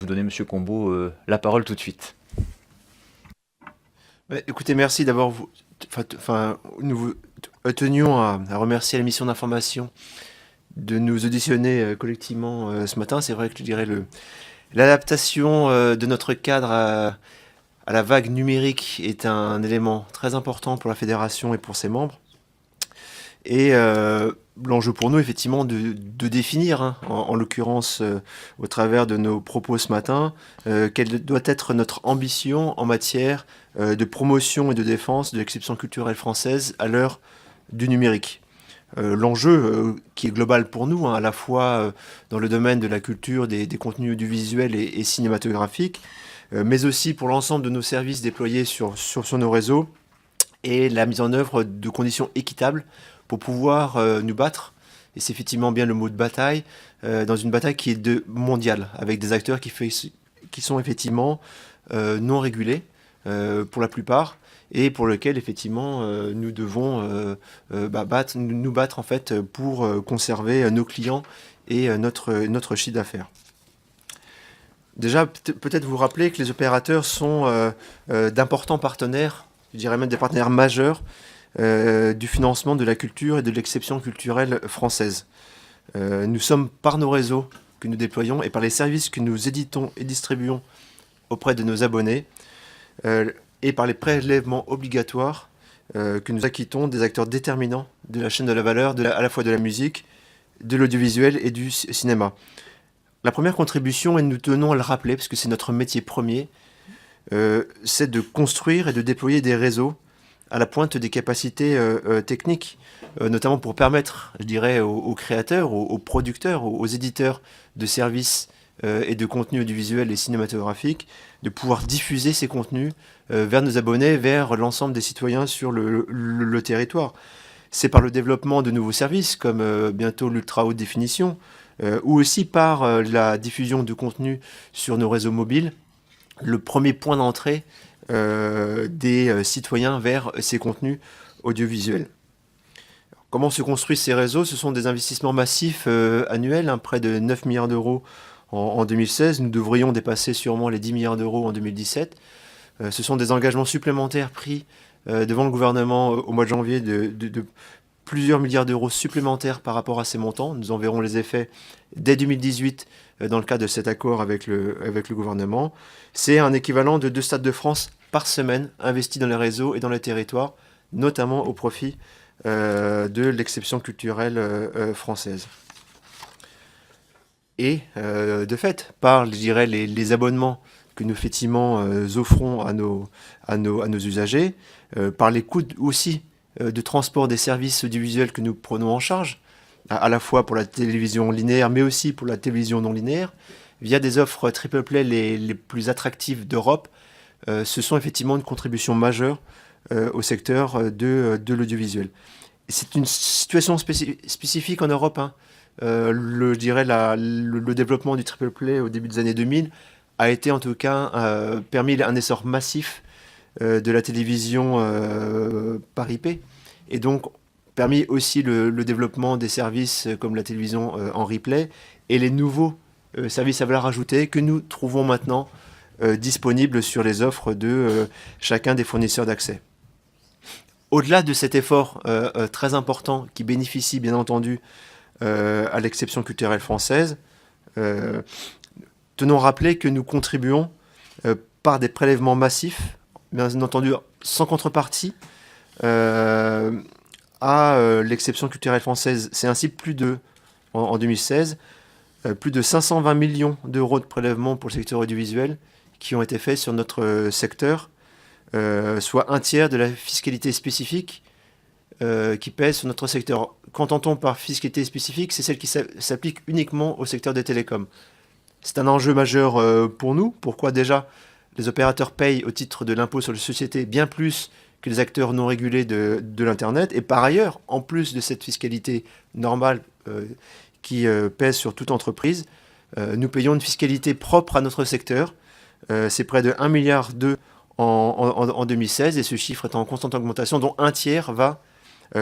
Vous donnez, Monsieur Combeau, la parole tout de suite. Écoutez, merci d'abord. Nous tenions à remercier la mission d'information de nous auditionner collectivement ce matin. C'est vrai que je dirais l'adaptation de notre cadre à la vague numérique est un élément très important pour la fédération et pour ses membres. Et l'enjeu pour nous, effectivement, de définir, hein, en l'occurrence, au travers de nos propos ce matin, quelle doit être notre ambition en matière de promotion et de défense de l'exception culturelle française à l'heure du numérique. L'enjeu, qui est global pour nous, hein, à la fois dans le domaine de la culture, des contenus audiovisuels et cinématographiques, mais aussi pour l'ensemble de nos services déployés sur nos réseaux, et la mise en œuvre de conditions équitables pour pouvoir nous battre, et c'est effectivement bien le mot de bataille, dans une bataille qui est mondiale, avec des acteurs qui sont effectivement non régulés pour la plupart, et pour lesquels effectivement nous devons nous battre en fait pour conserver nos clients et notre chiffre d'affaires. Déjà, peut-être vous rappeler que les opérateurs sont d'importants partenaires, je dirais même des partenaires majeurs du financement de la culture et de l'exception culturelle française. Nous sommes, par nos réseaux que nous déployons et par les services que nous éditons et distribuons auprès de nos abonnés, et par les prélèvements obligatoires que nous acquittons des acteurs déterminants de la chaîne de la valeur, à la fois de la musique, de l'audiovisuel et du cinéma. La première contribution, et nous tenons à le rappeler, parce que c'est notre métier premier, c'est de construire et de déployer des réseaux à la pointe des capacités techniques, notamment pour permettre, je dirais, aux créateurs, aux producteurs, aux éditeurs de services et de contenus audiovisuels et cinématographiques, de pouvoir diffuser ces contenus vers nos abonnés, vers l'ensemble des citoyens sur le territoire. C'est par le développement de nouveaux services, comme bientôt l'ultra haute définition, ou aussi par la diffusion de contenus sur nos réseaux mobiles, le premier point d'entrée des citoyens vers ces contenus audiovisuels. Comment se construisent ces réseaux? Ce sont des investissements massifs annuels, hein, près de 9 milliards d'euros en 2016. Nous devrions dépasser sûrement les 10 milliards d'euros en 2017. Ce sont des engagements supplémentaires pris devant le gouvernement au mois de janvier de plusieurs milliards d'euros supplémentaires par rapport à ces montants. Nous en verrons les effets dès 2018 dans le cadre de cet accord avec le gouvernement. C'est un équivalent de 2 Stades de France par semaine investis dans les réseaux et dans les territoires, notamment au profit de l'exception culturelle française. Et de fait, par, je dirais, les abonnements que nous effectivement offrons à nos usagers, par les coûts aussi de transport des services audiovisuels que nous prenons en charge, à la fois pour la télévision linéaire, mais aussi pour la télévision non linéaire, via des offres triple play les plus attractives d'Europe, ce sont effectivement une contribution majeure au secteur de l'audiovisuel. C'est une situation spécifique en Europe, hein. Je dirais le développement du triple play au début des années 2000 a été en tout cas permis un essor massif de la télévision par IP, et donc permis aussi le développement des services comme la télévision en replay et les nouveaux services à valeur ajoutée que nous trouvons maintenant disponibles sur les offres de chacun des fournisseurs d'accès. Au-delà de cet effort très important qui bénéficie bien entendu à l'exception culturelle française, tenons à rappeler que nous contribuons par des prélèvements massifs, bien entendu sans contrepartie, à l'exception culturelle française. C'est ainsi en 2016, plus de 520 millions d'euros de prélèvements pour le secteur audiovisuel qui ont été faits sur notre secteur, soit un tiers de la fiscalité spécifique qui pèse sur notre secteur. Qu'entend-on par fiscalité spécifique? C'est celle qui s'applique uniquement au secteur des télécoms. C'est un enjeu majeur pour nous. Pourquoi? Déjà, les opérateurs payent au titre de l'impôt sur les sociétés bien plus que les acteurs non régulés de l'Internet. Et par ailleurs, en plus de cette fiscalité normale qui pèse sur toute entreprise, nous payons une fiscalité propre à notre secteur. C'est près de 1,2 milliard en 2016, et ce chiffre est en constante augmentation, dont un tiers va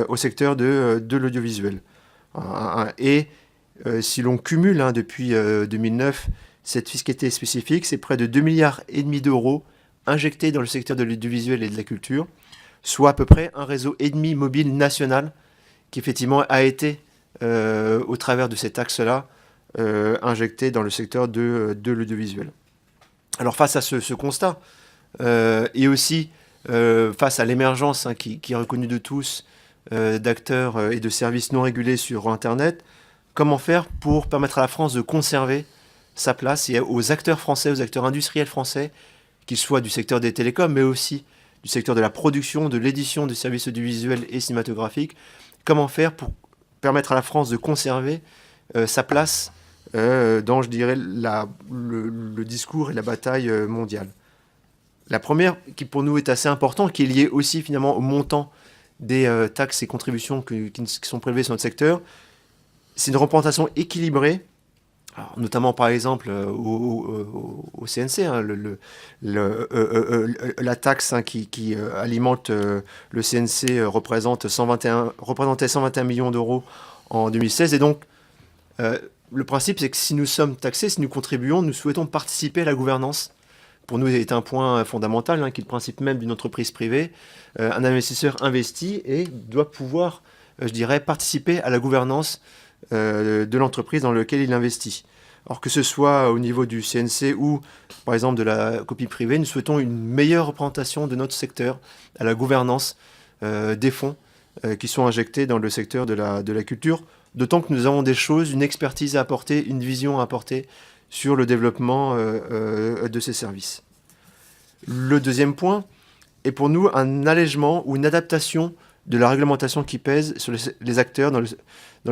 au secteur de l'audiovisuel. Et si l'on cumule depuis 2009 cette fiscalité spécifique, c'est près de 2,5 milliards d'euros injectés dans le secteur de l'audiovisuel et de la culture, soit à peu près un réseau et demi mobile national qui effectivement a été, au travers de cet axe-là, injecté dans le secteur de l'audiovisuel. Alors face à ce constat, et aussi face à l'émergence qui est reconnue de tous d'acteurs et de services non régulés sur Internet, comment faire pour permettre à la France de conserver sa place et aux acteurs français, aux acteurs industriels français, qu'ils soient du secteur des télécoms, mais aussi du secteur de la production, de l'édition de services audiovisuels et cinématographiques, comment faire pour permettre à la France de conserver sa place dans, je dirais, le discours et la bataille mondiale. La première, qui pour nous est assez importante, qui est liée aussi finalement au montant des taxes et contributions qui sont prélevées sur notre secteur, c'est une représentation équilibrée, alors, notamment par exemple au CNC, hein, la taxe qui alimente le CNC représentait 121 millions d'euros en 2016. Et donc, le principe, c'est que si nous sommes taxés, si nous contribuons, nous souhaitons participer à la gouvernance. Pour nous, c'est un point fondamental, qui est le principe même d'une entreprise privée. Un investisseur investit et doit pouvoir, je dirais, participer à la gouvernance de l'entreprise dans laquelle il investit. Alors que ce soit au niveau du CNC ou, par exemple, de la copie privée, nous souhaitons une meilleure représentation de notre secteur à la gouvernance des fonds qui sont injectés dans le secteur de la culture, d'autant que nous avons des choses, une expertise à apporter, une vision à apporter sur le développement de ces services. Le deuxième point est pour nous un allègement ou une adaptation de la réglementation qui pèse sur les acteurs dans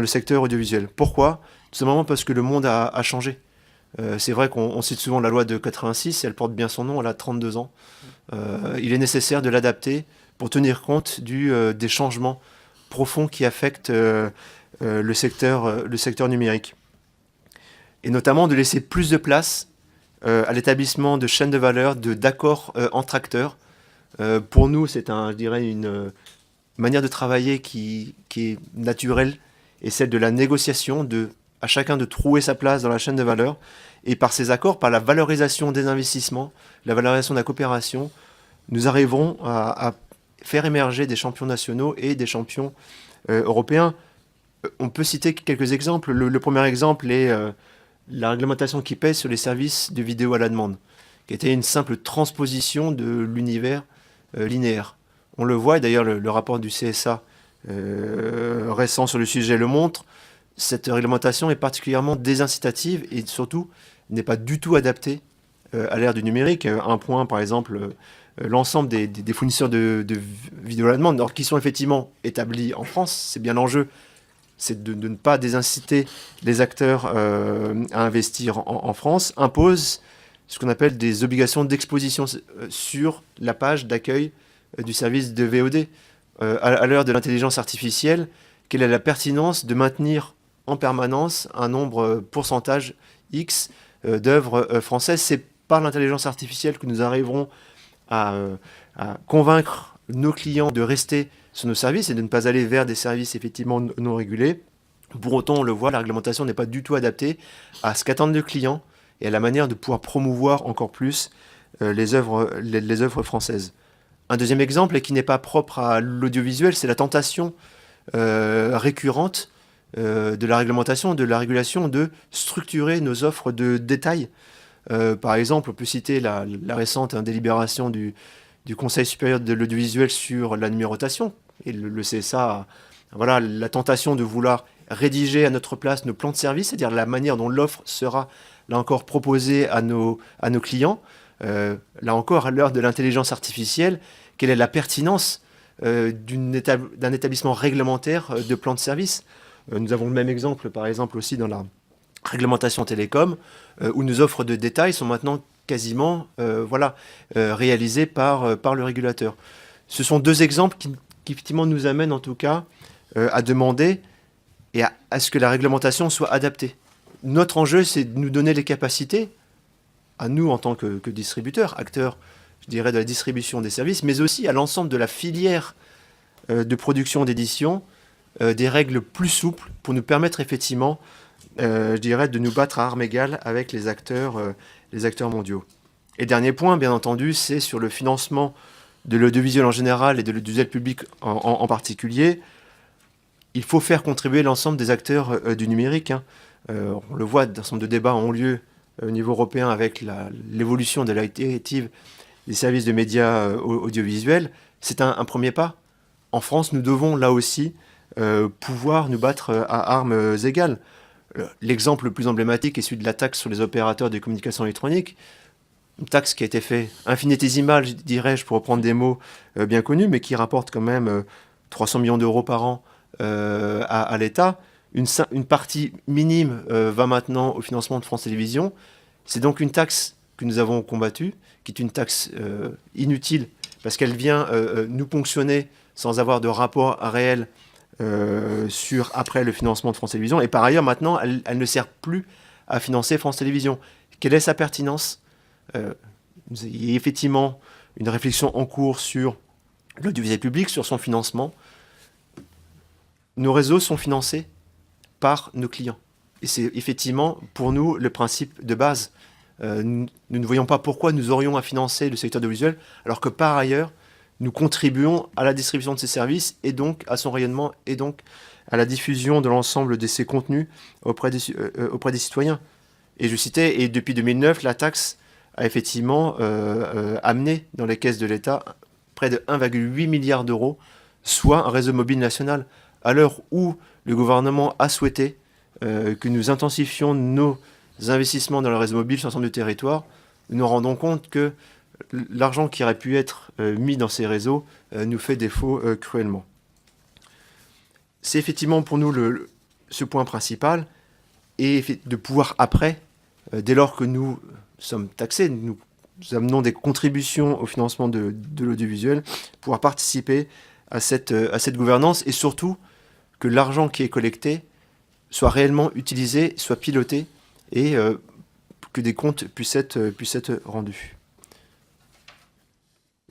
le secteur audiovisuel. Pourquoi ? Tout simplement parce que le monde a changé. C'est vrai qu'on cite souvent la loi de 86, elle porte bien son nom, elle a 32 ans. Il est nécessaire de l'adapter pour tenir compte des changements profonds qui affectent le secteur numérique. Et notamment de laisser plus de place à l'établissement de chaînes de valeur, d'accords entre acteurs. Pour nous, c'est une manière de travailler qui est naturelle, et celle de la négociation, à chacun de trouver sa place dans la chaîne de valeur, et par ces accords, par la valorisation des investissements, la valorisation de la coopération, nous arriverons à faire émerger des champions nationaux et des champions européens. On peut citer quelques exemples. Le premier exemple est la réglementation qui pèse sur les services de vidéo à la demande, qui était une simple transposition de l'univers linéaire. On le voit, et d'ailleurs le rapport du CSA récent sur le sujet le montre, cette réglementation est particulièrement désincitative et surtout n'est pas du tout adaptée à l'ère du numérique. Un point, par exemple, l'ensemble des fournisseurs de vidéos à la demande, alors qui sont effectivement établis en France, c'est bien l'enjeu, c'est de ne pas désinciter les acteurs à investir en France, impose ce qu'on appelle des obligations d'exposition sur la page d'accueil du service de VOD. À l'heure de l'intelligence artificielle, quelle est la pertinence de maintenir en permanence un nombre pourcentage X d'œuvres françaises? C'est par l'intelligence artificielle que nous arriverons à convaincre nos clients de rester sur nos services et de ne pas aller vers des services effectivement non régulés. Pour autant, on le voit, la réglementation n'est pas du tout adaptée à ce qu'attendent les clients et à la manière de pouvoir promouvoir encore plus les œuvres françaises. Un deuxième exemple, et qui n'est pas propre à l'audiovisuel, c'est la tentation récurrente de la réglementation, de la régulation, de structurer nos offres de détail. Par exemple, on peut citer la récente délibération du Conseil supérieur de l'audiovisuel sur la numérotation. Et le CSA a la tentation de vouloir rédiger à notre place nos plans de service, c'est-à-dire la manière dont l'offre sera, là encore, proposée à nos clients. Là encore, à l'heure de l'intelligence artificielle, quelle est la pertinence d'un établissement réglementaire de plan de service? Nous avons le même exemple, par exemple, aussi dans la réglementation télécom, où nos offres de détail sont maintenant quasiment réalisées par le régulateur. Ce sont deux exemples qui effectivement nous amènent en tout cas à demander et à ce que la réglementation soit adaptée. Notre enjeu, c'est de nous donner les capacités, à nous en tant que distributeurs, acteurs, je dirais, de la distribution des services, mais aussi à l'ensemble de la filière de production d'édition, des règles plus souples pour nous permettre effectivement je dirais, de nous battre à armes égales avec les acteurs mondiaux. Et dernier point, bien entendu, c'est sur le financement de l'audiovisuel en général et de l'audiovisuel public en particulier. Il faut faire contribuer l'ensemble des acteurs du numérique. Hein. On le voit, un certain nombre de débats ont lieu au niveau européen avec l'évolution de la directive des services de médias audiovisuels. C'est un premier pas. En France, nous devons là aussi pouvoir nous battre à armes égales. L'exemple le plus emblématique est celui de la taxe sur les opérateurs de communication électronique. Une taxe qui a été faite infinitésimale, dirais-je, pour reprendre des mots bien connus, mais qui rapporte quand même 300 millions d'euros par an à l'État. Une partie minime va maintenant au financement de France Télévisions. C'est donc une taxe que nous avons combattue, qui est une taxe inutile, parce qu'elle vient nous ponctionner sans avoir de rapport réel sur après le financement de France Télévisions. Et par ailleurs, maintenant, elle ne sert plus à financer France Télévisions. Quelle est sa pertinence ? Il y a effectivement une réflexion en cours sur l'audiovisuel public, sur son financement. Nos réseaux sont financés par nos clients. Et c'est effectivement, pour nous, le principe de base. Nous ne voyons pas pourquoi nous aurions à financer le secteur audiovisuel, alors que par ailleurs, nous contribuons à la distribution de ces services et donc à son rayonnement et donc à la diffusion de l'ensemble de ces contenus auprès des citoyens. Et je citais, et depuis 2009, la taxe a effectivement amené dans les caisses de l'État près de 1,8 milliard d'euros, soit un réseau mobile national. À l'heure où le gouvernement a souhaité que nous intensifions nos investissements dans le réseau mobile sur l'ensemble du territoire, nous nous rendons compte que l'argent qui aurait pu être mis dans ces réseaux nous fait défaut cruellement. C'est effectivement pour nous ce point principal, et de pouvoir après, dès lors que nous sommes taxés, nous amenons des contributions au financement de l'audiovisuel, pouvoir participer à cette gouvernance, et surtout que l'argent qui est collecté soit réellement utilisé, soit piloté, et que des comptes puissent être rendus.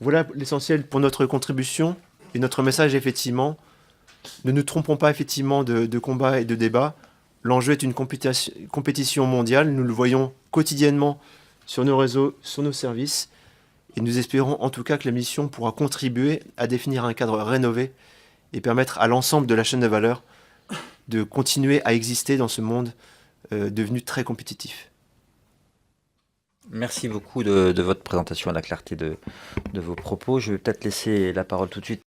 Voilà l'essentiel pour notre contribution et notre message, effectivement. Ne nous trompons pas, effectivement, de combat et de débat. L'enjeu est une compétition mondiale. Nous le voyons quotidiennement sur nos réseaux, sur nos services. Et nous espérons en tout cas que la mission pourra contribuer à définir un cadre rénové et permettre à l'ensemble de la chaîne de valeur de continuer à exister dans ce monde devenu très compétitif. Merci beaucoup de votre présentation, à la clarté de vos propos. Je vais peut-être laisser la parole tout de suite